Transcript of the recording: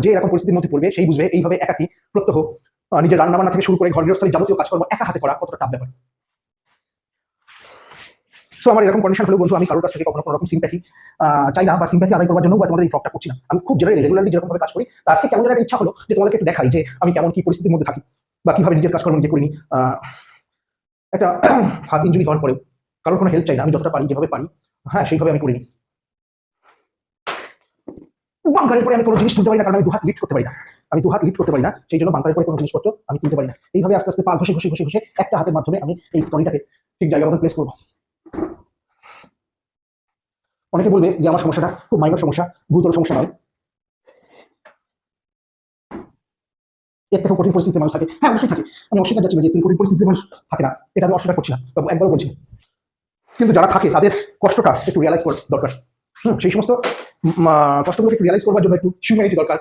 যে এরকম পরিস্থিতির মধ্যে পড়বে সেই বুঝবে এইভাবে একাকী প্রত্যহ নিজের রান্নাবান্না থেকে শুরু করে ঘর গৃহস্থলী যাবতীয় কাজকর্ম একা হাতে করা কতটা টাফ ব্যাপার। সো আমার এরকম কন্ডিশন হলেও বন্ধু আমি কারোর কাছ থেকে কখনো কোনো রকম সিম্প্যাথি চাই না, বা সিম্প্যাথি আদায় করার জন্য তোমাদের এই ফ্লগটা করছি না। আমি খুব রেগুলারলি যেরকম ভাবে কাজ করি, আজকে কেমন একটা ইচ্ছা হলো যে তোমাদেরকে একটু দেখাই যে আমি কেমন কি পরিস্থিতির মধ্যে থাকি বা কিভাবে নিজের কাজকর্ম নিজে করিনি। একটা হাত ইনজুরি হওয়ার পরেও কারোর কোনো হেল্প চাই না, আমি যতটা পারি যেভাবে পারি হ্যাঁ সেইভাবে আমি করিনি। বাঙ্কারের পরে আমি কোনো জিনিস তুলতে পারি না, কারণ আমি দুহাত লিফট করতে পারি না, সেই জন্য বাঙ্কারের পরে কোনো জিনিসপত্র আমি তুলতে পারি না। এইভাবে আস্তে আস্তে পা ঘষে ঘষে ঘষে ঘষে একটা হাতের মাধ্যমে আমি এই ট্রলিটাকে ঠিক জায়গা মতো প্লেস করবো। অনেকে বলবে যে আমার সমস্যাটা খুব মাইনর সমস্যা, গুরুতর সমস্যা নয়, এর থেকে কঠিন পরিস্থিতিতে মানুষ থাকে। হ্যাঁ অবশ্যই থাকে, আমি অস্বীকার যাচ্ছি না যে কঠিন পরিস্থিতিতে মানুষ থাকে না, এটা আমি অস্বীকার করছি না, একবারও বলছি না। কিন্তু যারা থাকে তাদের কষ্টটা একটু রিয়ালাইজ করা দরকার। সেই সমস্ত কষ্টগুলোকে একটু রিয়ালাইজ করবার জন্য একটু হিউম্যানিটি দরকার।